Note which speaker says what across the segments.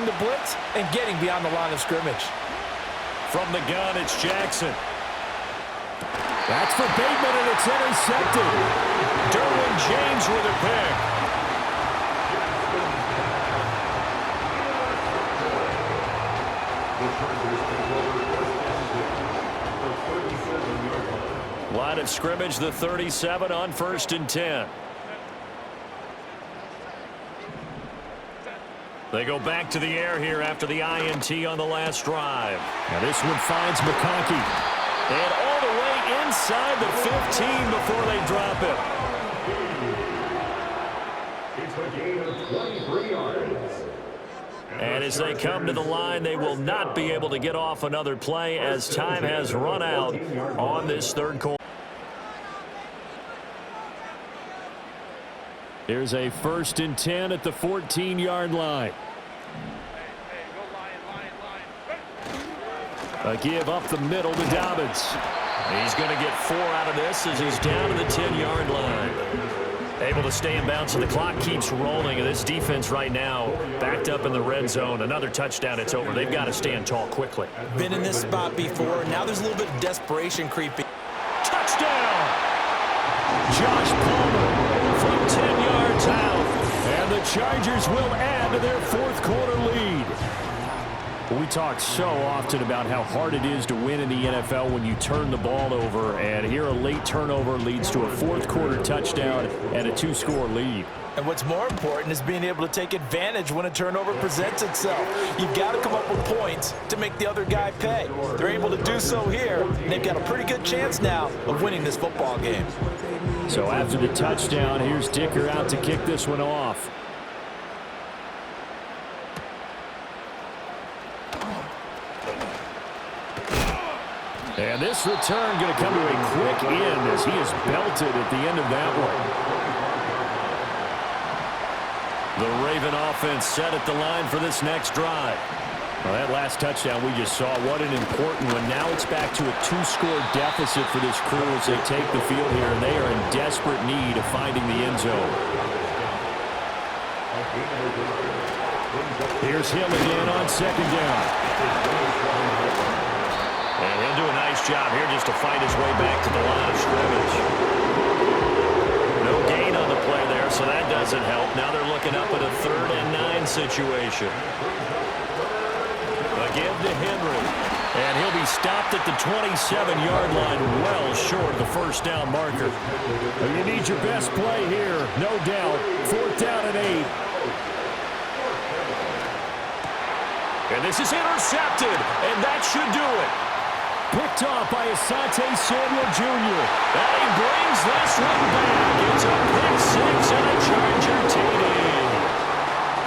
Speaker 1: the blitz and getting beyond the line of scrimmage.
Speaker 2: From the gun, it's Jackson. That's for Bateman, and it's intercepted. Derwin James with a pick. Line of scrimmage, the 37 on 1st and 10. They go back to the air here after the INT on the last drive. Now this one finds McConkey. And all the way inside the 15 before they drop it.
Speaker 3: It's a gain of 23 yards.
Speaker 2: And as they come to the line, they will not be able to get off another play as time has run out on this third quarter. Here's a 1st and 10 at the 14-yard line. A give up the middle to Dobbins. He's going to get 4 out of this as he's down to the 10-yard line. Able to stay in bounds, and the clock keeps rolling. And this defense right now backed up in the red zone. Another touchdown, it's over. They've got to stand tall quickly.
Speaker 1: Been in this spot before. Now there's a little bit of desperation creeping.
Speaker 2: Touchdown! Josh Palmer from 10 yards out. And the Chargers will add to their 4th quarter lead. We talk so often about how hard it is to win in the NFL when you turn the ball over, and here a late turnover leads to a 4th quarter touchdown and a 2-score lead.
Speaker 1: And what's more important is being able to take advantage when a turnover presents itself. You've got to come up with points to make the other guy pay. They're able to do so here, and they've got a pretty good chance now of winning this football game.
Speaker 2: So after the touchdown, here's Dicker out to kick this one off. And this return going to come to a quick end as he is belted at the end of that one. The Raven offense set at the line for this next drive. Well, that last touchdown we just saw, what an important one. Now it's back to a 2-score deficit for this crew as they take the field here, and they are in desperate need of finding the end zone. Here's him again on 2nd down. And he'll do a nice job here just to fight his way back to the line of scrimmage. No gain on the play there, so that doesn't help. Now they're looking up at a 3rd and 9 situation. A give to Henry. And he'll be stopped at the 27-yard line, well short of the 1st down marker. Well, you need your best play here, no doubt. 4th down and 8. And this is intercepted, and that should do it. Picked off by Asante Samuel Jr. And he brings this one back. It's a pick 6 and a Charger TD.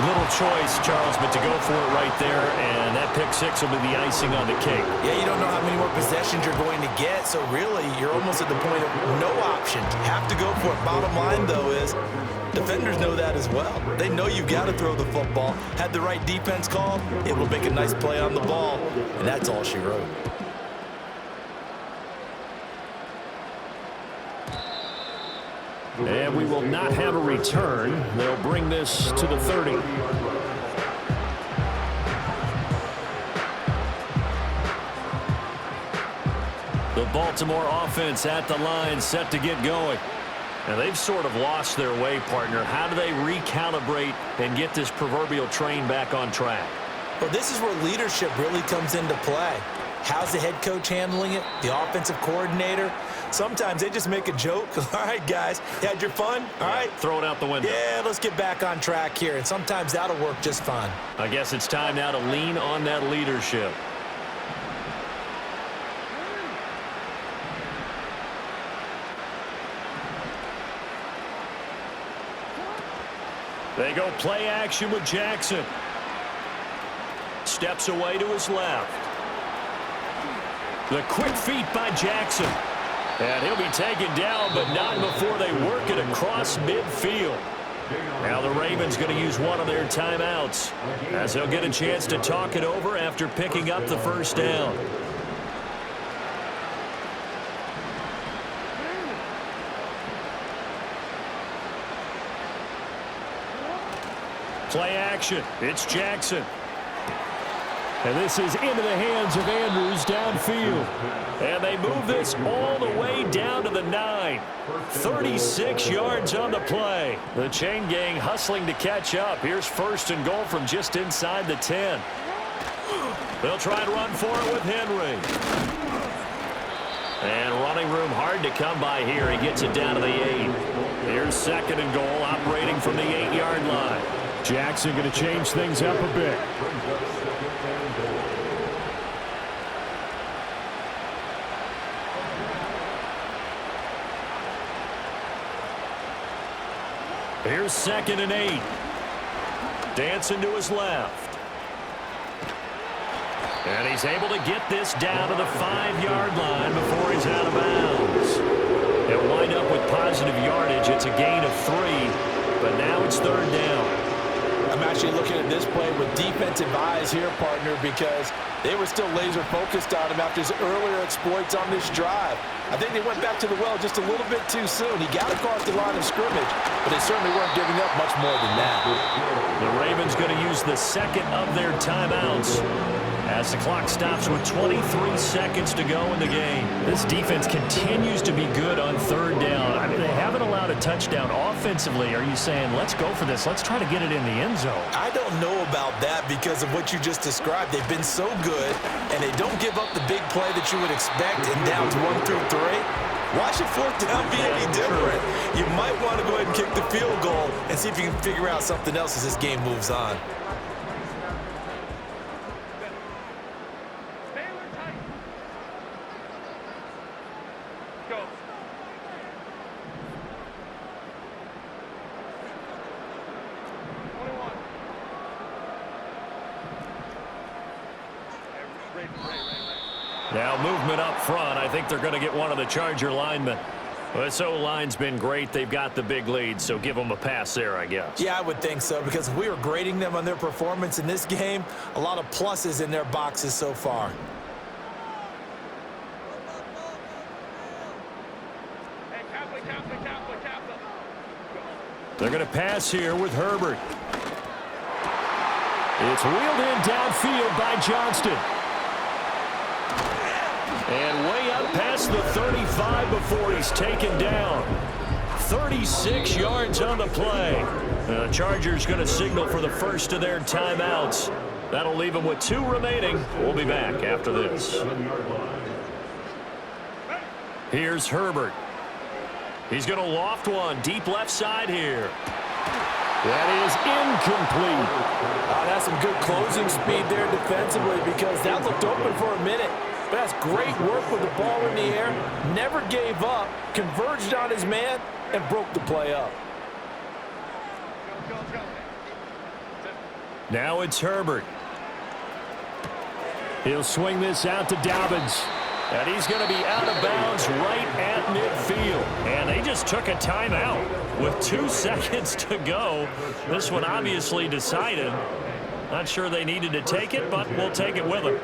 Speaker 2: Little choice, Charles, but to go for it right there, and that pick 6 will be the icing on the cake.
Speaker 1: Yeah, you don't know how many more possessions you're going to get, so really you're almost at the point of no option. Have to go for it. Bottom line, though, is defenders know that as well. They know you've got to throw the football. Had the right defense call, it will make a nice play on the ball, and that's all she wrote.
Speaker 2: And we will not have a return. They'll bring this to the 30. The Baltimore offense at the line, set to get going. Now they've sort of lost their way, partner. How do they recalibrate and get this proverbial train back on track?
Speaker 1: Well, this is where leadership really comes into play. How's the head coach handling it? The offensive coordinator? Sometimes they just make a joke. All right, guys, you had your fun? All right.
Speaker 2: Throw it out the window.
Speaker 1: Yeah, let's get back on track here. And sometimes that'll work just fine.
Speaker 2: I guess it's time now to lean on that leadership. They go play action with Jackson. Steps away to his left. The quick feet by Jackson. And he'll be taken down, but not before they work it across midfield. Now the Ravens going to use one of their timeouts as they'll get a chance to talk it over after picking up the 1st down. Play action. It's Jackson. And this is into the hands of Andrews downfield. And they move this all the way down to the 9. 36 yards on the play. The chain gang hustling to catch up. Here's first and goal from just inside the 10. They'll try and run for it with Henry. And running room hard to come by here. He gets it down to the 8. Here's second and goal, operating from the 8-yard line. Jackson going to change things up a bit. Here's second and 8. Dancing to his left. And he's able to get this down to the 5-yard line before he's out of bounds. They'll wind up with positive yardage. It's a gain of 3, but now it's third down.
Speaker 1: I'm actually looking at this play with defensive eyes here, partner, because they were still laser focused on him after his earlier exploits on this drive. I think they went back to the well just a little bit too soon. He got across the line of scrimmage, but they certainly weren't giving up much more than that.
Speaker 2: The Ravens going to use the second of their timeouts as the clock stops with 23 seconds to go in the game. This defense continues to be good on third down. I mean, they haven't allowed a touchdown offensively. Are you saying, let's go for this, let's try to get it in the end zone?
Speaker 1: I don't know about that because of what you just described. They've been so good, and they don't give up the big play that you would expect in downs 1 through 3. Why should fourth down be any different? You might want to go ahead and kick the field goal and see if you can figure out something else as this game moves on.
Speaker 2: Now movement up front. I think they're going to get one of the Charger linemen. This O-line's been great. They've got the big lead, so give them a pass there, I guess.
Speaker 1: Yeah, I would think so, because if we were grading them on their performance in this game, a lot of pluses in their boxes so far.
Speaker 2: They're going to pass here with Herbert. It's wheeled in downfield by Johnston. And way up past the 35 before he's taken down. 36 yards on the play. The Chargers going to signal for the first of their timeouts. That'll leave them with 2 remaining. We'll be back after this. Here's Herbert. He's going to loft one deep left side here. That is incomplete.
Speaker 1: That's some good closing speed there defensively, because that looked open for a minute. But that's great work with the ball in the air. Never gave up, converged on his man, and broke the play up.
Speaker 2: Now it's Herbert. He'll swing this out to Dobbins. And he's going to be out of bounds right at midfield. And they just took a timeout with 2 seconds to go. This one obviously decided. Not sure they needed to take it, but we'll take it with them.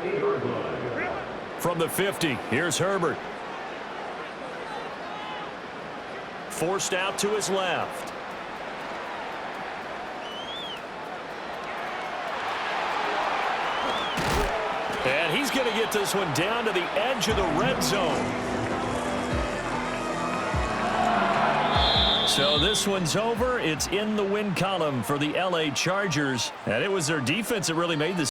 Speaker 2: From the 50, here's Herbert. Forced out to his left. And he's going to get this one down to the edge of the red zone. So this one's over. It's in the win column for the LA Chargers. And it was their defense that really made this